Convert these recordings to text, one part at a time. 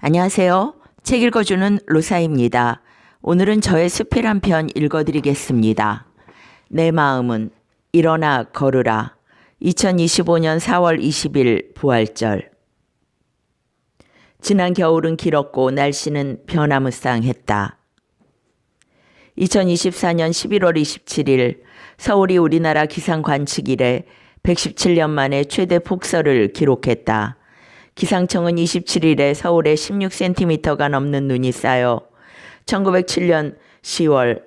안녕하세요. 책 읽어주는 로사입니다. 오늘은 저의 수필 한 편 읽어드리겠습니다. 내 마음은 일어나 걸으라. 2025년 4월 20일 부활절. 지난 겨울은 길었고 날씨는 변화무쌍했다. 2024년 11월 27일 서울이 우리나라 기상 관측 이래 117년 만에 최대 폭설을 기록했다. 기상청은 27일에 서울에 16cm가 넘는 눈이 쌓여 1907년 10월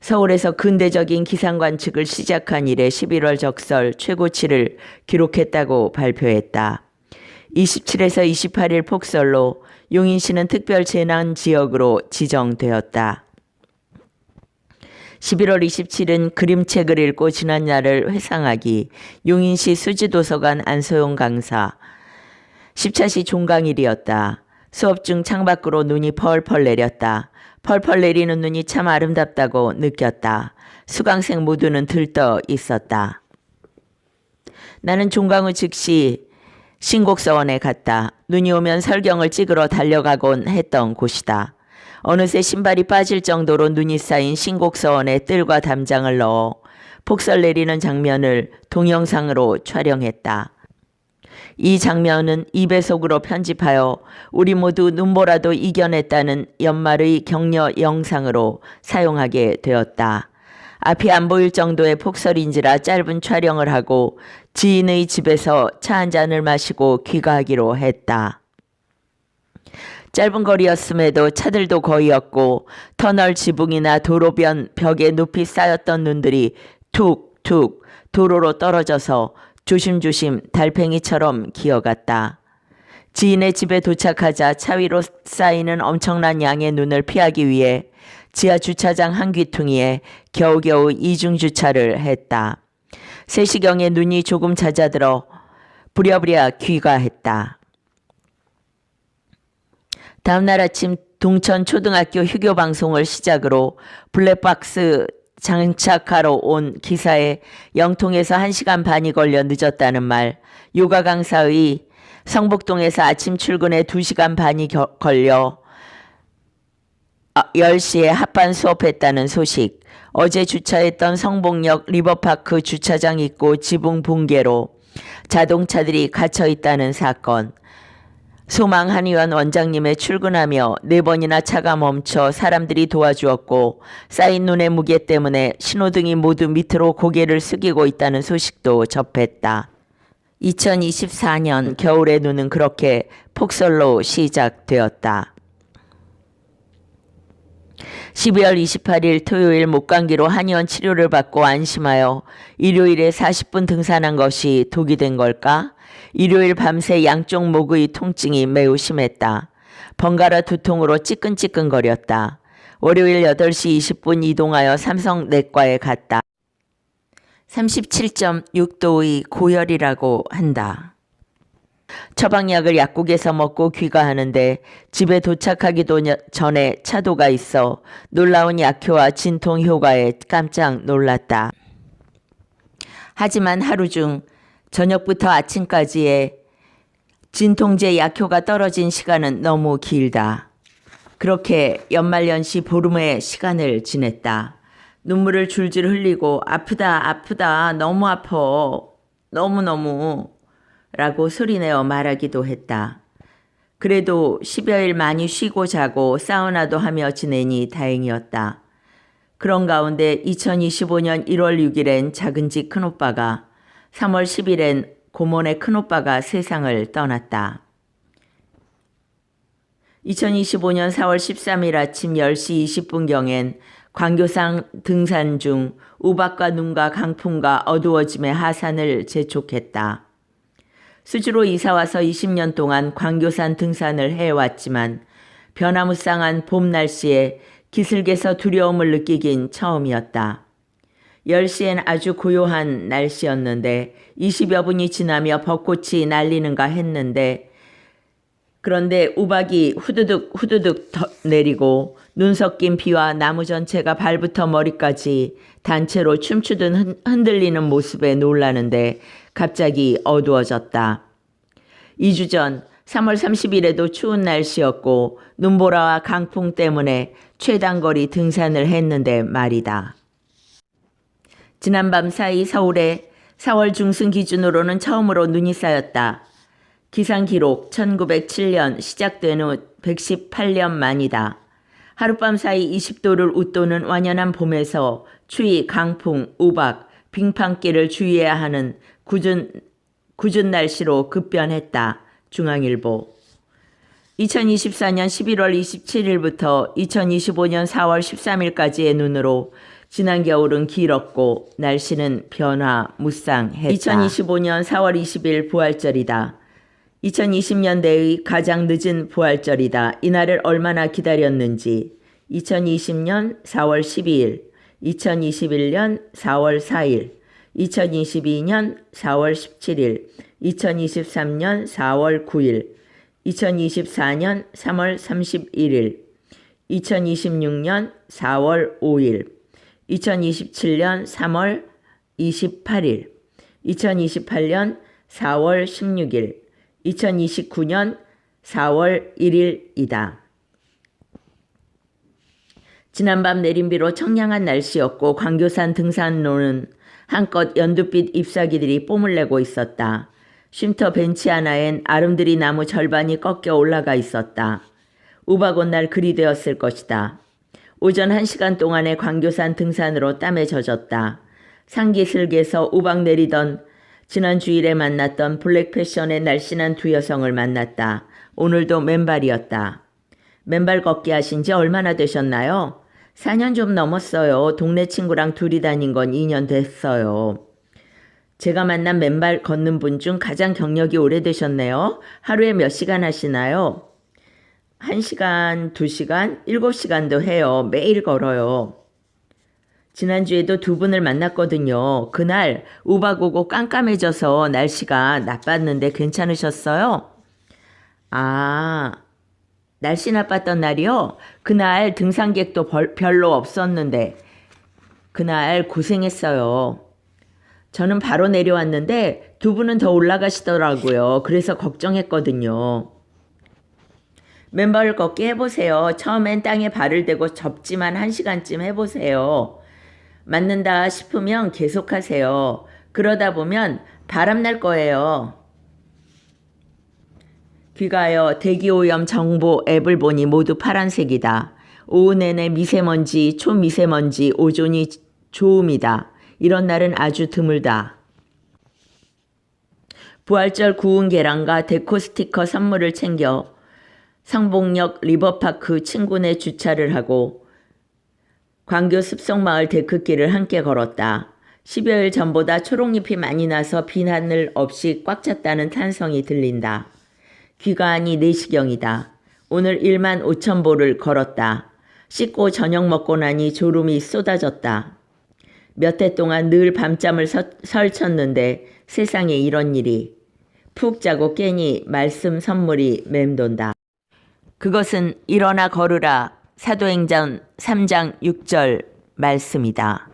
서울에서 근대적인 기상 관측을 시작한 이래 11월 적설 최고치를 기록했다고 발표했다. 27에서 28일 폭설로 용인시는 특별 재난 지역으로 지정되었다. 11월 27일은 그림책을 읽고 지난 날을 회상하기 용인시 수지도서관 안소영 강사 10차시 종강일이었다. 수업 중 창밖으로 눈이 펄펄 내렸다. 펄펄 내리는 눈이 참 아름답다고 느꼈다. 수강생 모두는 들떠 있었다. 나는 종강 후 즉시 신곡서원에 갔다. 눈이 오면 설경을 찍으러 달려가곤 했던 곳이다. 어느새 신발이 빠질 정도로 눈이 쌓인 신곡서원에 뜰과 담장을 넣어 폭설 내리는 장면을 동영상으로 촬영했다. 이 장면은 2배속으로 편집하여 우리 모두 눈보라도 이겨냈다는 연말의 격려 영상으로 사용하게 되었다. 앞이 안 보일 정도의 폭설인지라 짧은 촬영을 하고 지인의 집에서 차 한 잔을 마시고 귀가하기로 했다. 짧은 거리였음에도 차들도 거의 없고 터널 지붕이나 도로변 벽에 높이 쌓였던 눈들이 툭툭 도로로 떨어져서 조심조심 달팽이처럼 기어갔다. 지인의 집에 도착하자 차 위로 쌓이는 엄청난 양의 눈을 피하기 위해 지하 주차장 한 귀퉁이에 겨우겨우 이중주차를 했다. 3시경에 눈이 조금 잦아들어 부랴부랴 귀가했다. 다음날 아침 동천초등학교 휴교방송을 시작으로 블랙박스 장착하러 온 기사에 영통에서 1시간 반이 걸려 늦었다는 말, 요가 강사의 성북동에서 아침 출근에 2시간 반이 걸려 10시에 합반 수업했다는 소식, 어제 주차했던 성북역 리버파크 주차장 입구 지붕 붕괴로 자동차들이 갇혀 있다는 사건, 소망 한의원 원장님의 출근하며 4번이나 차가 멈춰 사람들이 도와주었고 쌓인 눈의 무게 때문에 신호등이 모두 밑으로 고개를 숙이고 있다는 소식도 접했다. 2024년 겨울의 눈은 그렇게 폭설로 시작되었다. 12월 28일 토요일 목감기로 한의원 치료를 받고 안심하여 일요일에 40분 등산한 것이 독이 된 걸까? 일요일 밤새 양쪽 목의 통증이 매우 심했다. 번갈아 두통으로 찌끈찌끈거렸다. 월요일 8시 20분 이동하여 삼성내과에 갔다. 37.6도의 고열이라고 한다. 처방약을 약국에서 먹고 귀가하는데 집에 도착하기도 전에 차도가 있어 놀라운 약효와 진통 효과에 깜짝 놀랐다. 하지만 하루 중 저녁부터 아침까지의 진통제 약효가 떨어진 시간은 너무 길다. 그렇게 연말연시 보름의 시간을 지냈다. 눈물을 줄줄 흘리고 아프다 아프다 너무 아파 너무너무 라고 소리내어 말하기도 했다. 그래도 10여일 많이 쉬고 자고 사우나도 하며 지내니 다행이었다. 그런 가운데 2025년 1월 6일엔 작은 집 큰오빠가 3월 10일엔 고모네 큰오빠가 세상을 떠났다. 2025년 4월 13일 아침 10시 20분경엔 광교산 등산 중 우박과 눈과 강풍과 어두워짐의 하산을 재촉했다. 수주로 이사와서 20년 동안 광교산 등산을 해왔지만 변화무쌍한 봄 날씨에 기슭에서 두려움을 느끼긴 처음이었다. 10시엔 아주 고요한 날씨였는데 20여 분이 지나며 벚꽃이 날리는가 했는데 그런데 우박이 후두둑 후두둑 내리고 눈 섞인 비와 나무 전체가 발부터 머리까지 단체로 춤추듯 흔들리는 모습에 놀라는데 갑자기 어두워졌다. 2주 전 3월 30일에도 추운 날씨였고 눈보라와 강풍 때문에 최단거리 등산을 했는데 말이다. 지난밤 사이 서울에 4월 중순 기준으로는 처음으로 눈이 쌓였다. 기상 기록 1907년 시작된 후 118년 만이다. 하룻밤 사이 20도를 웃도는 완연한 봄에서 추위, 강풍, 우박, 빙판길을 주의해야 하는 궂은 날씨로 급변했다. 중앙일보. 2024년 11월 27일부터 2025년 4월 13일까지의 눈으로 지난 겨울은 길었고 날씨는 변화무쌍했다. 2025년 4월 20일 부활절이다. 2020년대의 가장 늦은 부활절이다. 이날을 얼마나 기다렸는지. 2020년 4월 12일, 2021년 4월 4일, 2022년 4월 17일, 2023년 4월 9일, 2024년 3월 31일, 2026년 4월 5일, 2027년 3월 28일, 2028년 4월 16일, 2029년 4월 1일이다. 지난밤 내린 비로 청량한 날씨였고 광교산 등산로는 한껏 연두빛 잎사귀들이 뽐을 내고 있었다. 쉼터 벤치 하나엔 아름드리 나무 절반이 꺾여 올라가 있었다. 우박 온 날 그리 되었을 것이다. 오전 1시간 동안의 광교산 등산으로 땀에 젖었다. 상기슬개서 우박 내리던 지난 주일에 만났던 블랙 패션의 날씬한 두 여성을 만났다. 오늘도 맨발이었다. 맨발 걷기 하신 지 얼마나 되셨나요? 4년 좀 넘었어요. 동네 친구랑 둘이 다닌 건 2년 됐어요. 제가 만난 맨발 걷는 분 중 가장 경력이 오래되셨네요. 하루에 몇 시간 하시나요? 1시간, 2시간, 7시간도 해요. 매일 걸어요. 지난주에도 두 분을 만났거든요. 그날 우박 오고 깜깜해져서 날씨가 나빴는데 괜찮으셨어요? 아, 날씨 나빴던 날이요? 그날 등산객도 별로 없었는데 그날 고생했어요. 저는 바로 내려왔는데 두 분은 더 올라가시더라고요. 그래서 걱정했거든요. 맨발 걷기 해보세요. 처음엔 땅에 발을 대고 접지만 1시간쯤 해보세요. 맞는다 싶으면 계속하세요. 그러다 보면 바람 날 거예요. 귀가하여 대기오염 정보 앱을 보니 모두 파란색이다. 오후 내내 미세먼지, 초미세먼지, 오존이 좋음이다. 이런 날은 아주 드물다. 부활절 구운 계란과 데코 스티커 선물을 챙겨 성복역 리버파크 친구네 주차를 하고 광교 습속마을 데크길을 함께 걸었다. 10여일 전보다 초록잎이 많이 나서 빈 하늘 없이 꽉 찼다는 탄성이 들린다. 귀가하니 4시경이다. 오늘 1만 5천 보를 걸었다. 씻고 저녁 먹고 나니 졸음이 쏟아졌다. 몇 해 동안 늘 밤잠을 설쳤는데 세상에 이런 일이. 푹 자고 깨니 말씀 선물이 맴돈다. 그것은 일어나 걸으라 사도행전 3장 6절 말씀이다.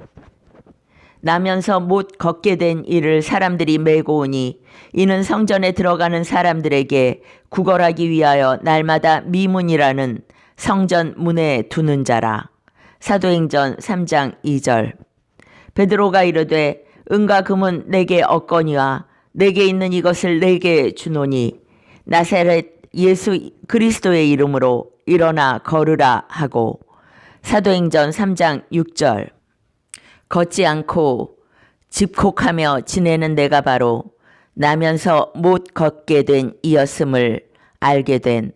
나면서 못 걷게 된 이를 사람들이 메고 오니 이는 성전에 들어가는 사람들에게 구걸하기 위하여 날마다 미문이라는 성전 문에 두는 자라. 사도행전 3장 2절. 베드로가 이르되 은과 금은 내게 얻거니와 내게 있는 이것을 내게 주노니 나사렛 예수 그리스도의 이름으로 일어나 걸으라 하고. 사도행전 3장 6절. 걷지 않고 집콕하며 지내는 내가 바로 나면서 못 걷게 된 이였음을 알게 된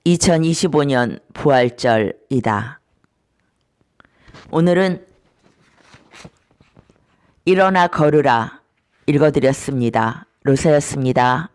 2025년 부활절이다. 오늘은 일어나 걸으라 읽어드렸습니다. 로사였습니다.